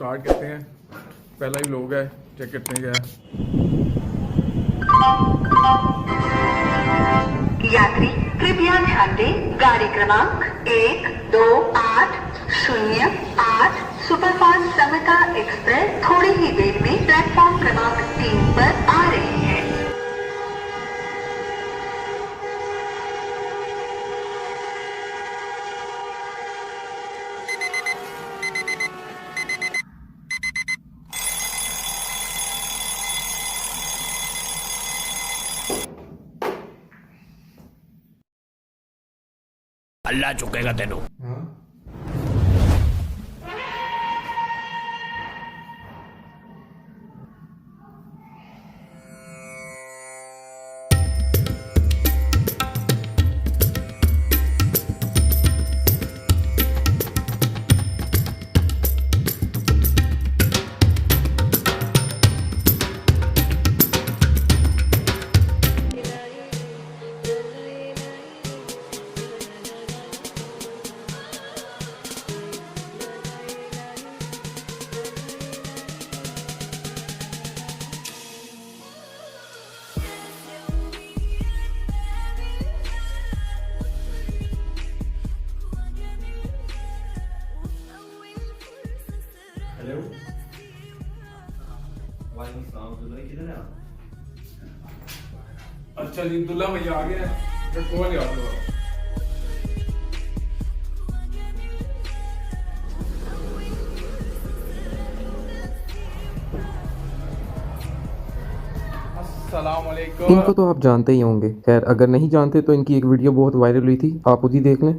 Start करते हैं। पहला ही लोग है, चेक करते हैं क्या है। यात्री कृपया ध्यान दें, गाड़ी क्रमांक 128008 सुपरफास्ट समता एक्सप्रेस थोड़ी ही देर में प्लेटफॉर्म क्रमांक 3 पर आ रही है। अल्लाह चुकेगा तेनू। हेलो, वालेकुम सलाम। दुल्हा किधर है आप? अच्छा जी, दुल्ला भैया आ गया है। कौन याद हो? अस्सलाम वालेकुम। इनको तो आप जानते ही होंगे, खैर अगर नहीं जानते तो इनकी एक वीडियो बहुत वायरल हुई थी, आप उसी देख लें।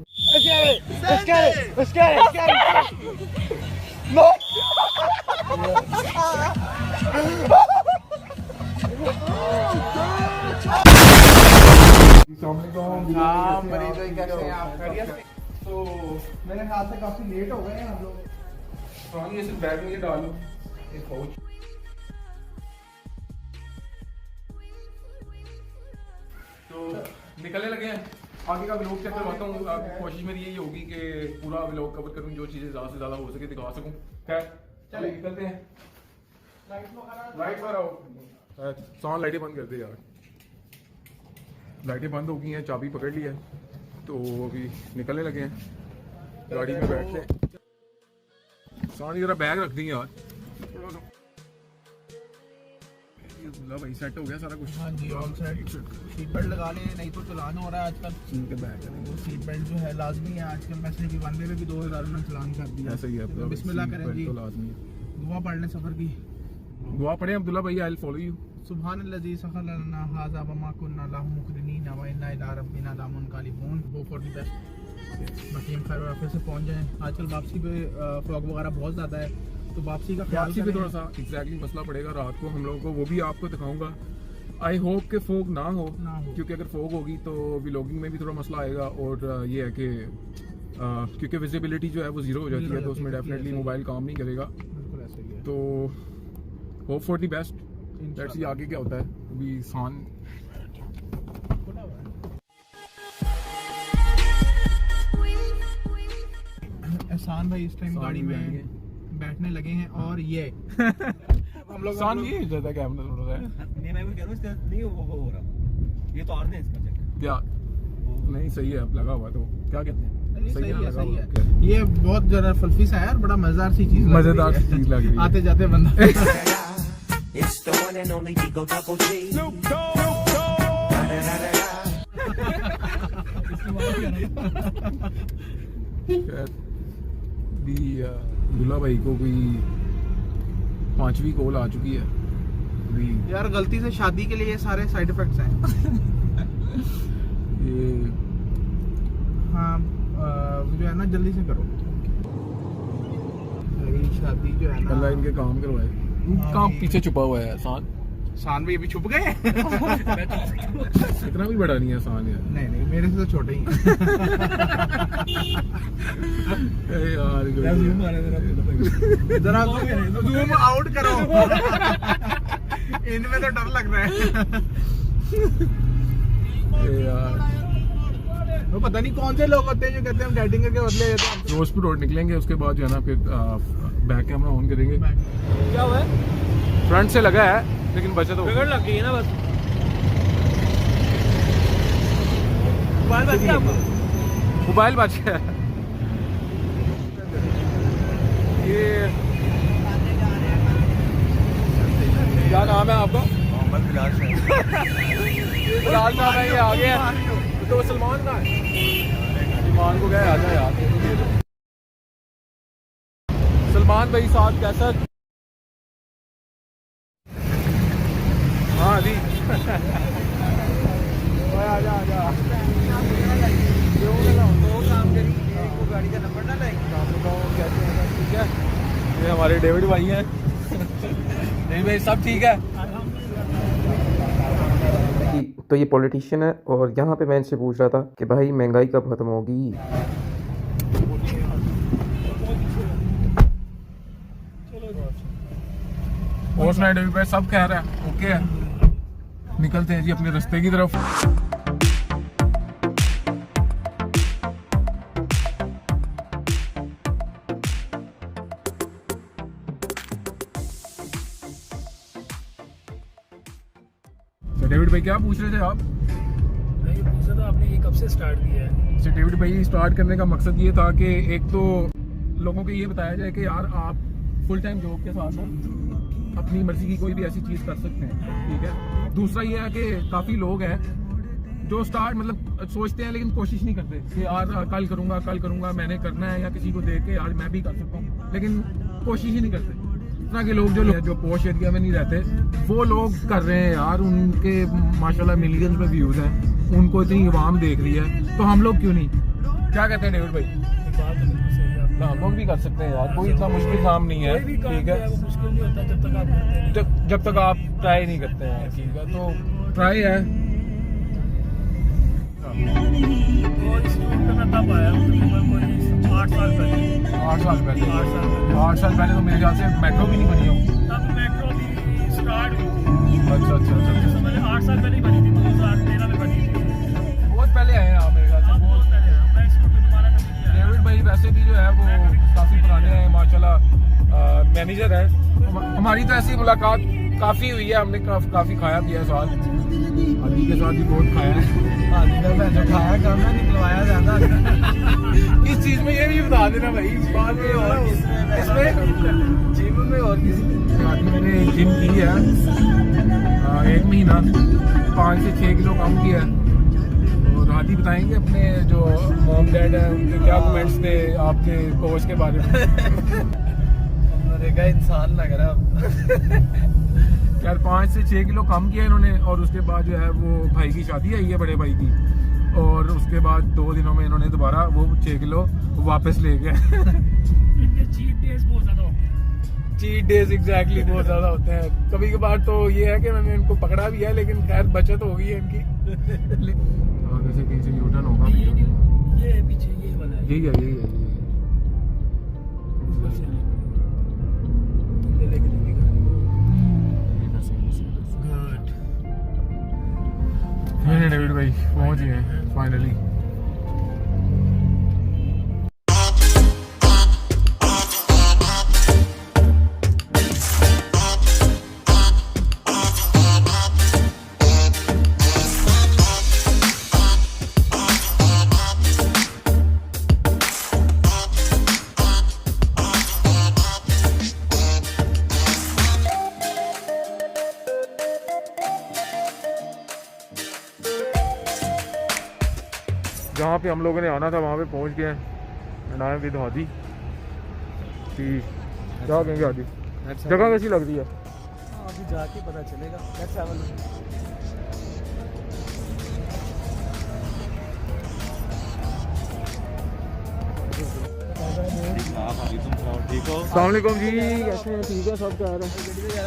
तो मेरे ख्याल से काफी लेट हो गए हैं हम लोग। हाँ, ये सिर्फ बैग में ये डालो एक पाउच। तो निकलने लगे हैं, आगे का व्लॉग चेक करवाता हूँ। कोशिश मेरी यही होगी कि पूरा व्लॉग कवर करूँ, जो चीज़ें ज़्यादा से ज़्यादा हो सके दिखा सकूँ। खैर चलिए निकलते हैं। लाइट पर आओ। साउंड लाइटें बंद कर दे यार। लाइटें बंद हो गई हैं, चाबी पकड़ ली है, तो अभी निकलने लगे हैं। गाड़ी में बैठते हैं। साउंड जरा बैग रख दी यार। भाई सेट हो गया सारा कुछ। हाँ जी, ऑल सेट। सीट बेल्ट लगा लें, नहीं तो चलान हो रहा है आजकल। के बैग वो सीट बेल्ट जो है लाजमी है आजकल। वैसे भी वन वे में भी 2000 में चलान कर दिया। ऐसा ही है। तो बिस्मिल्लाह करें जी। तो लाजमी है। दुआ पढ़ लें सफर की। दुआ पढ़े अब्दुल्ला भैया, आई विल फॉलो यू। सुब्हानल्लज़ी सखर लना हाज़ा व मा कुन्ना लहु मुक़रिनीन व इन्ना इला रब्बिना लामुनक़लिबून। Go for the best. बाकी हम खैर वापस से पहुंच जाएं। आजकल वापसी पे फॉग वगैरह बहुत ज़्यादा है, तो वापसी का ख्याल वापसी पे करें। थोड़ा सा एग्जैक्टली मसला पड़ेगा रात को हम लोगों को, वो भी आपको दिखाऊंगा। आई होप कि फोग ना हो, क्योंकि अगर फोग होगी तो व्लॉगिंग में भी थोड़ा मसला आएगा। और ये है कि क्योंकि विजिबिलिटी जो है वो जीरो हो जाती है, तो उसमें डेफिनेटली मोबाइल काम नहीं करेगा। बिल्कुल ऐसे ही है। तो hope for the best. Let's see आगे क्या होता है। अभी सान एहसान भाई इस टाइम गाड़ी में बैठने लगे हैं और ये हम लोग सान ये ज्यादा कैमरा थोड़ा सा है। नहीं, मैं भी कह रहा हूँ इसका नहीं हो रहा। ये तो आर्धे इसका चेक। क्या नहीं सही है, अब लगा हुआ तो क्या कहते हैं। सही है, लगा सही हुआ। है। ये बहुत जरा फल्फी सा है यार, बड़ा मजेदार सी चीज मजेदार सी चीज लग रही है। आते जाते बंदा It's the one and only Digo Double G. भी दुल्ला भाई को कोई 5वीं कॉल आ चुकी है अभी। यार गलती से शादी के लिए ये सारे साइड इफेक्ट्स हैं। ये हाँ जो है ना जल्दी से करो। शादी जो है ना अल्लाह इनके काम करवाए। काम पीछे छुपा हुआ है आसान। शान भी अभी छुप गए। इतना भी बड़ा नहीं है आसान यार। नहीं नहीं, मेरे से तो छोटे ही हैं। यार जरा जूम आउट करो। इनमें तो डर लग रहा है। यार वो पता नहीं कौन से लोग होते हैं जो कहते हैं हम डेटिंग करके बदले देते हैं। फिरोजपुर रोड निकलेंगे, उसके बाद जो है ना फिर बैक कैमरा ऑन करेंगे। क्या हुआ है? फ्रंट से लगा है लेकिन बचत हो बिगड़ लग गई है ना बस। मोबाइल बच गया आपका? मोबाइल बच गया। ये क्या नाम है आपका? मोहम्मद बिलाल साहब। बिलाल साहब है, ये आ गए हैं। तो सलमान का है, सलमान को गए आजा यार। सलमान भाई साथ कैसा? हाँ जी। आजा आजा। दो काम करी, एक को गाड़ी का नंबर ना लाए। कैसे हैं? ठीक है, ये हमारे डेविड भाई हैं। डेविड भाई सब ठीक है? तो ये पॉलिटिशियन है और यहाँ पे मैं इनसे पूछ रहा था कि भाई महंगाई कब खत्म होगी। और सुनाए डेविड भाई, सब कह रहा है ओके है। निकलते हैं जी अपने रास्ते की तरफ। तो डेविड भाई क्या पूछ रहे थे आप? नहीं पूछा था आपने, ये कब से स्टार्ट किया है? अच्छा डेविड भाई, स्टार्ट करने का मकसद ये था कि एक तो लोगों को ये बताया जाए कि यार आप फुल टाइम जॉब के साथ साथ अपनी मर्जी की कोई भी ऐसी चीज़ कर सकते हैं, ठीक है। दूसरा ये है कि काफ़ी लोग हैं जो स्टार्ट मतलब सोचते हैं लेकिन कोशिश नहीं करते कि यार कल करूँगा मैंने करना है, या किसी को देख के यार मैं भी कर सकता हूँ, लेकिन कोशिश ही नहीं करते। इस तरह के लोग जो पोश एरिया में नहीं रहते वो लोग कर रहे हैं यार, उनके माशाल्लाह मिलियंस में व्यूज़ हैं, उनको इतनी आवाम देख रही है, तो हम लोग क्यों नहीं? क्या कहते हैं डेविड भाई? बात तो बिल्कुल सही है आपकी। हम लोग भी कर सकते हैं यार, कोई इतना मुश्किल काम नहीं है, कोई भी काम ठीक जो है है। वो मुश्किल नहीं होता जब तक आप करते हैं। जब तक आप ट्राई नहीं करते हैं, ठीक है, तो ट्राई है। और इस रूट पे मैं तब आया हूँ तकरीबन कोई 8 साल पहले। 8 साल पहले? 8 साल पहले। 8 साल पहले तो मेरे ख्याल से मेट्रो भी नहीं बनी हो। तब मेट्रो भी स्टार्ट हुई थी। अच्छा अच्छा अच्छा अच्छा। समझ 8 साल पहले ही बनी थी, 2013 में बनी थी। बहुत पहले आए हैं आप मेरे ख्याल से। बहुत पहले आया हूँ मैं, इस रूट पे दोबारा कभी नहीं आया। डेविड भाई वैसे भी जो है वो काफ़ी पुराने हैं माशाल्लाह, मैनेजर है। हमारी तो ऐसी मुलाकात काफ़ी हुई है, हमने काफ़ी खाया पिया साथ, हाजी के साथ भी बहुत खाया है। हाजी का जो खाया काम ना निकलवाया जाता। इस चीज़ में ये भी बता देना भाई, बाद में और इसमें जिम में और किसी हाजी मैंने जिम की है 1 महीना, 5 से 6 किलो कम किया है। और हाजी बताएंगे अपने जो मॉम डैड हैं उनके क्या कमेंट्स थे आपके कोच के बारे में। का इंसान लग रहा यार 5 से 6 किलो कम किया इन्होंने, और उसके बाद जो है वो भाई की शादी आई है, बड़े भाई की, और उसके बाद 2 दिनों में इन्होंने दोबारा वो 6 किलो वापस ले गए। इनके चीट डेज बहुत ज़्यादा होते हैं। चीट डेज एग्जैक्टली बहुत ज़्यादा होते हैं। कभी कभार तो ये है कि मैंने इनको पकड़ा भी है, लेकिन खैर बचत हो गई है इनकी। आगे से कहीं से यूटर्न होगा, ये पीछे ये वाला है। यही है। डेविड भाई पहुंच गए फाइनली। जहाँ पे हम लोगों ने आना था वहाँ पे पहुँच गए हैं। And I am with Hadi. क्या कहेंगे हादी, जगह कैसी लग रही है? अभी जाके पता चलेगा। Let's have a look. अस्सलाम वालेकुम जी, कैसे हैं? ठीक है, सब कह रहे हैं।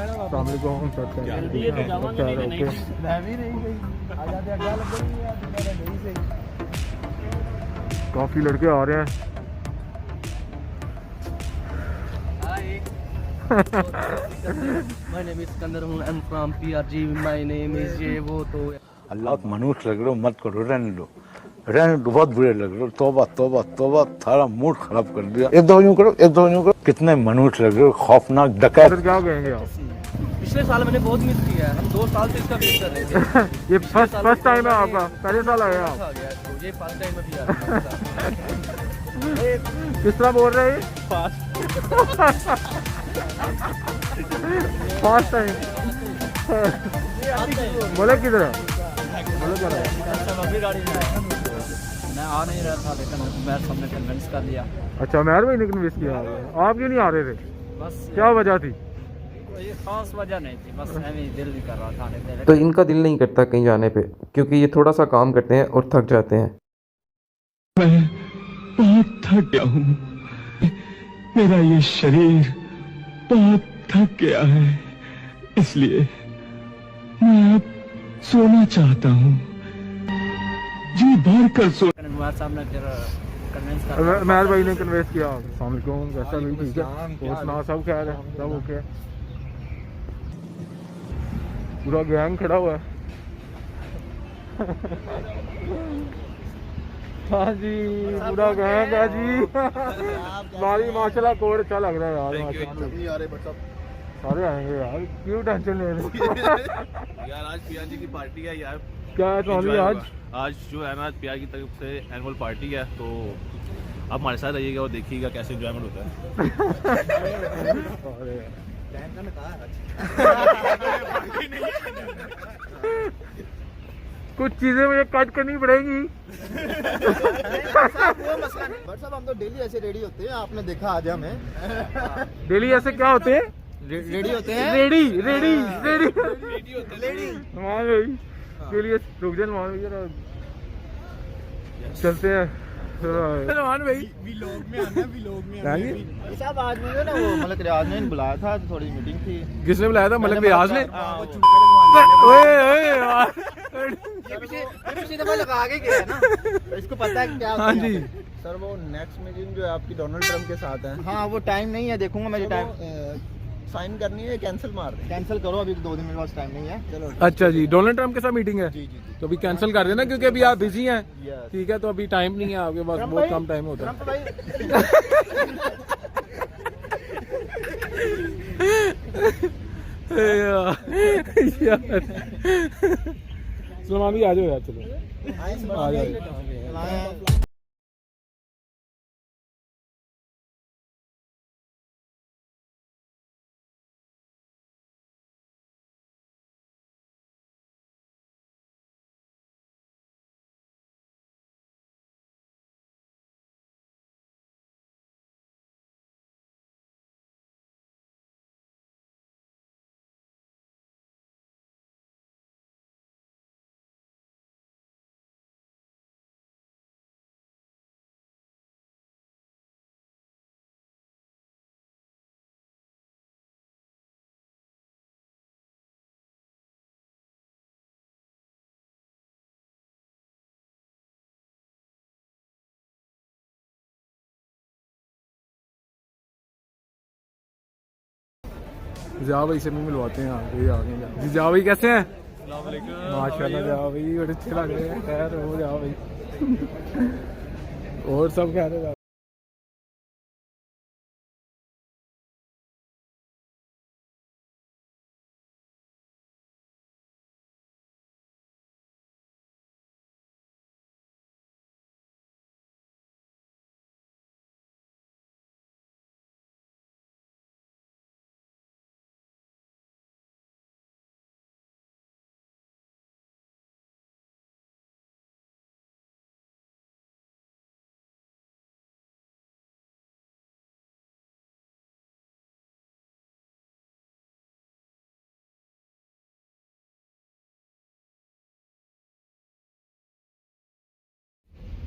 अस्सलाम वालेकुम, सब कह रहे हैं। ठीक है, सब कह रहे हैं, ओके। मैं भी नहीं गई, आ जाते अगला लग गई यार, तुम्हारा नहीं सही। काफ़ी लड़के आ रहे हैं। My name is Skandar हूँ, I'm from PRG, my name is ये वो तो। अल्लाह को मनुष्य लग रहे हो, मत करो, रहने लो। रहने दो, बहुत बुरे लग रहे हो। तौबा तौबा तौबा, सारा मूड खराब कर दिया। एक दो यूं करो, एक दो यूं करो। कितने मनुष्य लग रहे हो, खौफनाक डकैत। फिर क्या कहेंगे आप? पिछले साल मैंने बहुत मिस किया है, हम 2 साल से इसका वेट कर रहे थे। ये फर्स्ट टाइम है आपका? पहले साल आए आप? आ गया तो ये फर्स्ट टाइम अभी आ रहा किस तरह बोल रहे हैं? फर्स्ट टाइम बोले किधर है? बोले क्या है? अभी गाड़ी में आया। मैं आ नहीं रहा था लेकिन मैं सबने कन्विंस कर लिया। अच्छा, मेहर भाई ने कन्विंस किया। आप क्यों नहीं आ रहे थे? बस क्या वजह थी? कोई खास वजह नहीं थी, बस ऐਵੇਂ ही दिल नहीं कर रहा था आने के लिए। तो इनका दिल नहीं करता कहीं जाने पे, क्योंकि ये थोड़ा सा काम करते हैं और थक जाते हैं। मैं बहुत थक गया हूँ, मेरा ये शरीर बहुत थक गया है, इसलिए मैं अब सोना चाहता हूँ, जी भर कर सो। अनवर साहब ने फिर कन्विंस कर मेहर भाई ने कन्विंस किया। अस्सलाम वालेकुम, कैसा भी ठीक है? और सुना, सब खैर है? सब ओके? पूरा गैंग खड़ा हुआ है। हाँ जी, पूरा गैंग है जी। बारी माशाल्लाह कोड अच्छा लग रहा है यार। माशाल्लाह सारे आएंगे यार, क्यों टेंशन ले रहे हो? यार आज पिया जी की पार्टी है यार। क्या है स्वामी? आज जो है ना पिया की तरफ से एनुअल पार्टी है, तो आप हमारे साथ रहिएगा और देखिएगा कैसे एंजॉयमेंट होता है। कुछ चीजें मुझे कट करनी पड़ेगी। साहब हम तो डेली ऐसे रेडी होते हैं, आपने देखा आज हमें डेली ऐसे क्या होते हैं? रेडी होते हैं। रेडी रेडी रेडी रेडी मान भाई के लिए रुक जाए। मान भाई जरा चलते हैं। मान भाई व्लॉग में आना, व्लॉग में आना। साहब आज मुझे ना वो मलक रियाज ने बुलाया था, थोड़ी मीटिंग थी। किसने बुलाया था? मलक रियाज ने? वो चूकर ओए ओए यार, पीछे दफा लगा के गया है ना, तो इसको पता है क्या। हाँ जी सर, वो नेक्स्ट मीटिंग जो है आपकी डोनाल्ड ट्रम्प के साथ है। हाँ, वो टाइम नहीं है, देखूंगा मेरी टाइम साइन करनी है, कैंसिल मार दे। कैंसिल करो, अभी 2 दिन मेरे पास टाइम नहीं है। चलो अच्छा जी, डोनाल्ड ट्रम्प के साथ मीटिंग है? जी जी जी। तो अभी कैंसिल कर देना, क्योंकि अभी आप बिजी हैं। ठीक है, तो अभी टाइम नहीं है आपके पास, बहुत कम टाइम होता है। सलमान भी आ जाओ यार, चलो आ जाओ। जा भाई से मिलवाते हैं। ये आ गए जी। जा भाई कैसे हैं? माशाल्लाह जा भाई, बड़े अच्छे लग रहे हैं। खैर हो जा भाई। और सब कह रहे हैं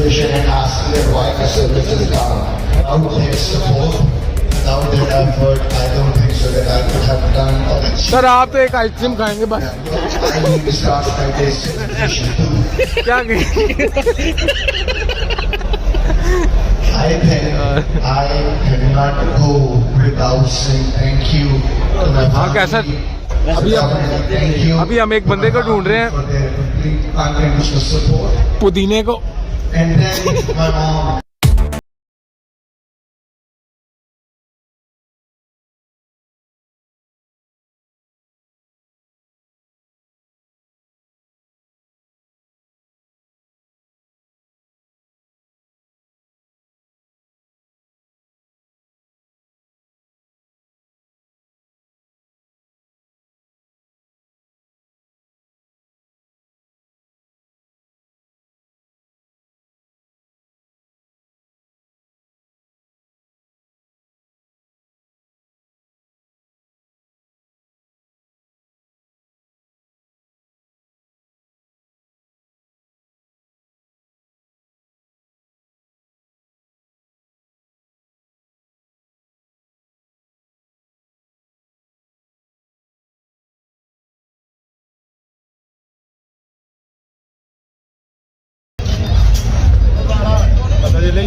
television and asking them why the service is down. Without their support, without their effort, I don't think so that I could have done all that. Sir आप तो एक आइसक्रीम खाएंगे बस I need to start my day celebration too. क्या I think I cannot go without saying thank you to my हाँ कैसा family. Thank you. अभी हम एक बंदे को ढूंढ रहे हैं for their complete unconditional support. पुदीने को And then my mom.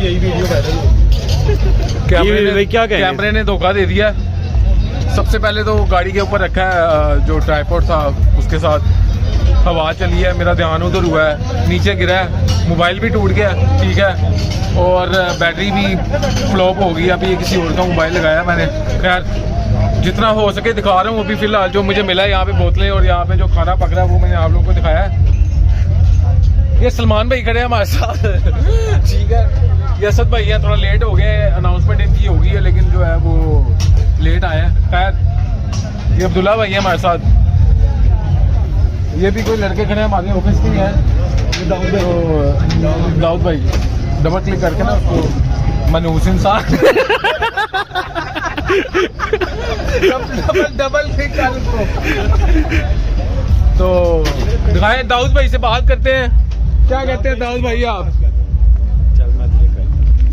यही वीडियो कैमरे ने धोखा दे दिया। सबसे पहले तो गाड़ी के ऊपर रखा है जो ट्राइपॉड था उसके साथ, हवा चली है, मेरा ध्यान उधर हुआ है, नीचे गिरा है, मोबाइल भी टूट गया, ठीक है, और बैटरी भी फ्लॉप हो गई। अभी किसी और का मोबाइल लगाया मैंने। खैर जितना हो सके दिखा रहा हूँ। अभी फिलहाल जो मुझे मिला है यहाँ पे बोतलें और यहाँ पे जो खाना पक रहा है वो मैंने आप लोगों को दिखाया है। ये सलमान भाई खड़े हैं हमारे साथ ठीक है। ये असद भाई हैं, थोड़ा लेट हो गए, अनाउंसमेंट इनकी हो गई है लेकिन जो है वो लेट आए हैं। खैर ये अब्दुल्ला भाई हैं हमारे साथ। ये भी कोई लड़के खड़े हैं हमारे ऑफिस के ही हैं। ये दाऊद भाई, डबल क्लिक करके ना उसको मनहूस इंसान डबल क्लिक कर उसको। तो दिखाएं दाऊद भाई से बात करते हैं। क्या कहते हैं दाऊद भाई आप?